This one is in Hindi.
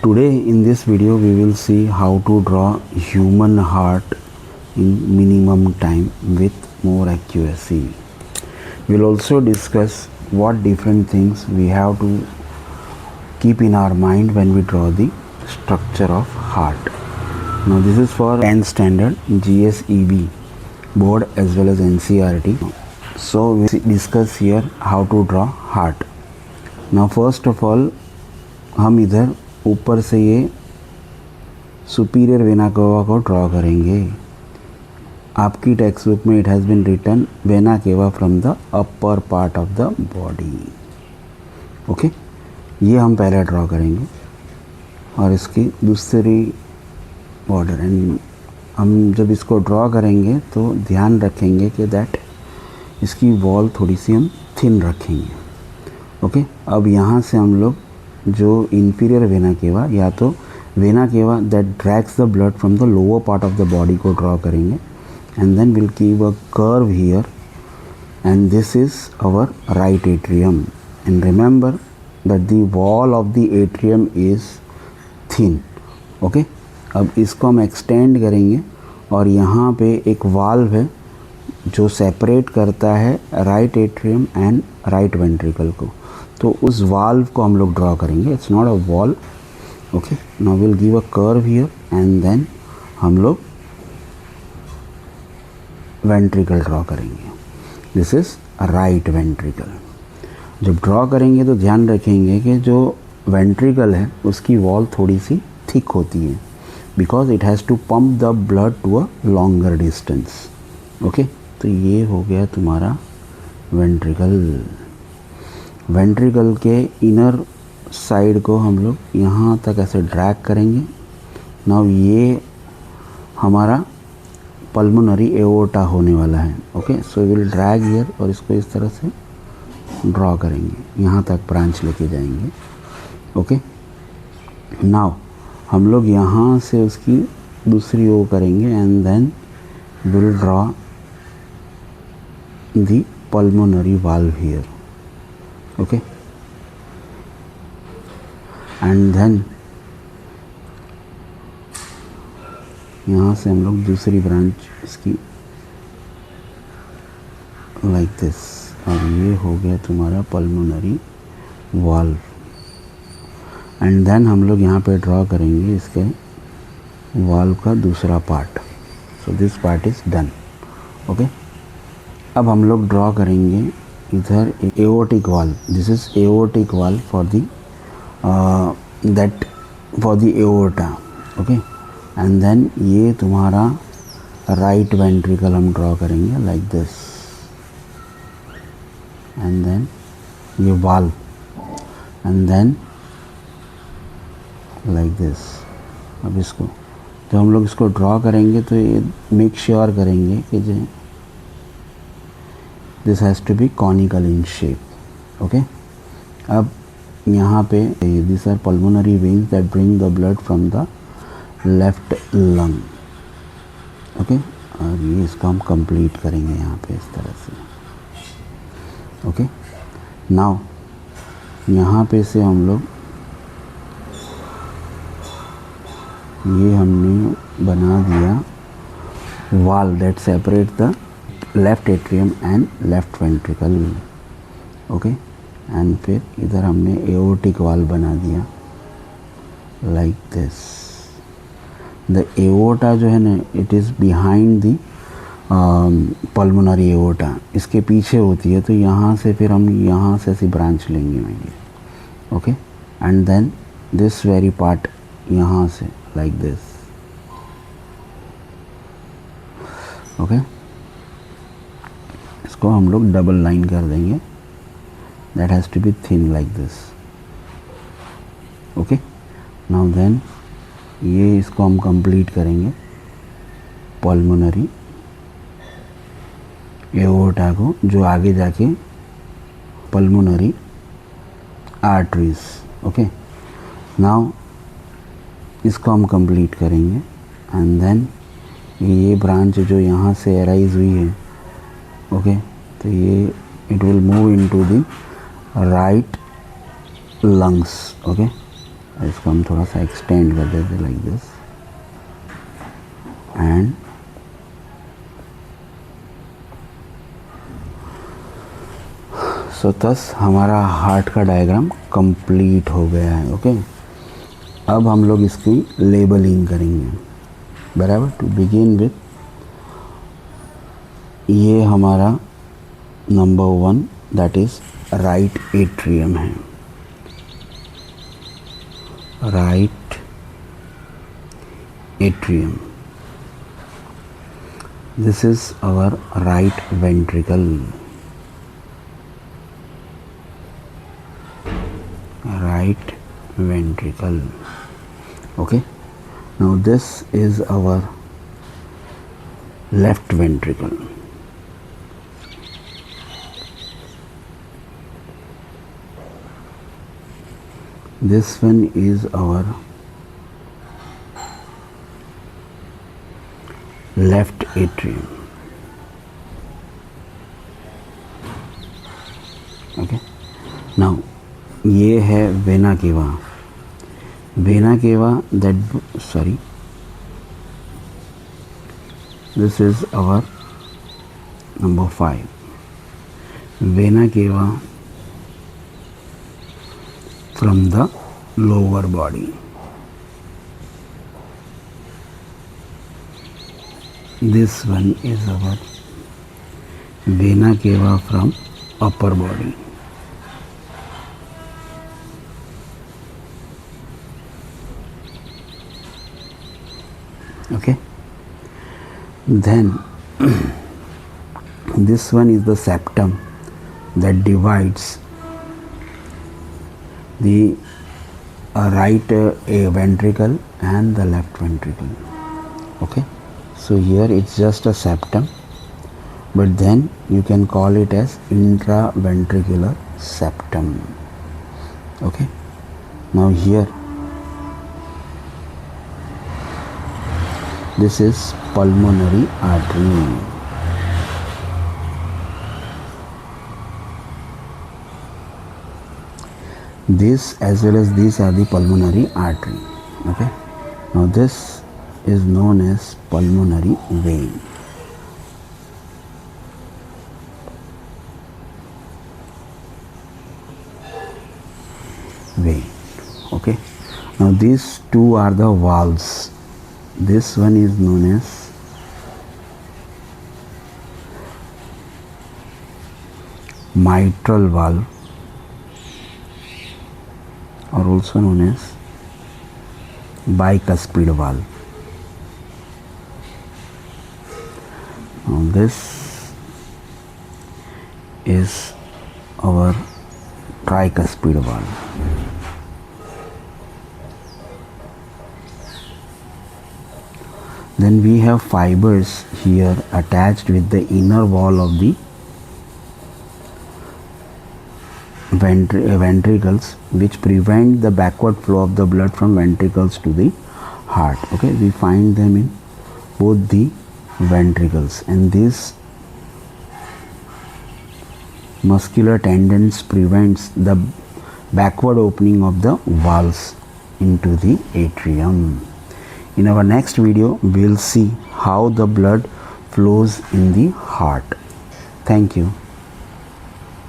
Today in this video we will see how to draw human heart in minimum time with more accuracy. We will also discuss what different things we have to keep in our mind when we draw the structure of heart. Now this is for 10th standard GSEB board as well as NCERT. So we discuss here how to draw heart. Now first of all हम इधर ऊपर से ये सुपीरियर वेना केवा को ड्रॉ करेंगे. आपकी टेक्स्ट बुक में it has been written vena cava from the upper part of the body. Okay, ये हम पहले ड्रॉ करेंगे और इसकी दूसरी बॉर्डर. एंड हम जब इसको ड्रॉ करेंगे तो ध्यान रखेंगे कि दैट इसकी वॉल थोड़ी सी हम थिन रखेंगे. ओके, अब यहाँ से हम लोग जो इंफीरियर वेना केवा या तो vena cava that drags the blood from the lower part of the body को ड्रॉ करेंगे. And then will keep a curve here and this is our right atrium. And remember that the wall of the atrium is thin. Okay, अब इसको हम एक्सटेंड करेंगे और यहाँ पे एक वाल्व है जो सेपरेट करता है right atrium and right ventricle को. तो उस वाल्व को हम लोग ड्रॉ करेंगे. It's not a wall. Okay, now will give a curve here and then हम लोग वेंट्रिकल ड्रॉ करेंगे. This is right ventricle. जब ड्रॉ करेंगे तो ध्यान रखेंगे कि जो वेंट्रिकल है उसकी वॉल थोड़ी सी थिक होती है because it has to pump the blood to a longer distance. Okay, तो ये हो गया तुम्हारा वेंट्रिकल. वेंट्रिकल के इनर साइड को हम लोग यहाँ तक ऐसे ड्रैग करेंगे. नाउ ये हमारा पल्मोनरी एओर्टा होने वाला है. Okay, so will drag here और इसको इस तरह से ड्रॉ करेंगे, यहाँ तक ब्रांच लेके जाएंगे. ओके, नाउ हम लोग यहाँ से उसकी दूसरी ओ करेंगे and then will draw the pulmonary valve here. Okay, and then यहाँ से हम लोग दूसरी ब्रांच इसकी लाइक दिस और ये हो गया तुम्हारा पल्मोनरी वाल्व. एंड देन हम लोग यहाँ पे ड्रॉ करेंगे इसके वाल्व का दूसरा part. So this part is done. Okay, अब हम लोग ड्रॉ करेंगे इधर aortic valve. This is aortic valve for the that for the aorta. Okay, and then ये तुम्हारा राइट वेंट्रिकल हम ड्रॉ करेंगे लाइक दिस एंड देन ये valve and then like this. अब इसको जब हम लोग इसको ड्रॉ करेंगे तो ये मेक श्योर करेंगे कि जो this has to be conical in shape. Okay, अब यहाँ पे this are pulmonary veins that bring the blood from the left lung. Okay, और ये इसको हम कंप्लीट करेंगे यहाँ पे इस तरह से. ओके, नाउ यहाँ पे से हम लोग ये हमने बना दिया वाल that separate the left atrium and left ventricle. Okay, and फिर इधर हमने एओर्टिक वाल बना दिया लाइक दिस. द एओर्टा जो है ना it is behind the pulmonary aorta. इसके पीछे होती है. तो यहाँ से फिर हम यहाँ से ऐसी ब्रांच लेंगे. Okay, and then this very part यहाँ से लाइक दिस. ओके, इसको हम लोग डबल लाइन कर देंगे. That has to be thin like this. Okay, now then ये इसको हम कंप्लीट करेंगे पल्मोनरी एओर्टा को जो आगे जाके पल्मोनरी आर्टरीज. ओके, नाउ इसको हम कंप्लीट करेंगे एंड देन ये ब्रांच जो यहाँ से अराइज हुई है. ओके, तो ये it will move into the right lungs. Okay, इसको हम थोड़ा सा एक्सटेंड कर देते like this and so thus हमारा हार्ट का डायग्राम कंप्लीट हो गया है. ओके अब हम लोग इसकी लेबलिंग करेंगे बराबर. टू बिगिन विथ ये हमारा number 1 that is right atrium है. Right atrium, this is our right ventricle. Right ventricle. Okay, now this is our left ventricle. This one is our left atrium. Okay, now ये है vena cava. Vena cava that sorry, this is our number 5. Vena cava from the lower body. This one is our vena cava from upper body. Okay, then this one is the septum that divides the right ventricle and the left ventricle. Okay, so here it's just a septum, but then you can call it as intraventricular septum. Okay, now here this is pulmonary artery. This as well as these are the pulmonary artery. Okay, now this is known as pulmonary vein. Okay, now these two are the valves. This one is known as mitral valve, or also known as bicuspid valve. Now this is our tricuspid valve. Then we have fibers here attached with the inner wall of the ventricles, which prevent the backward flow of the blood from ventricles to the heart. Okay, we find them in both the ventricles, and this muscular tendons prevents the backward opening of the valves into the atrium. In our next video, we'll see how the blood flows in the heart. Thank you.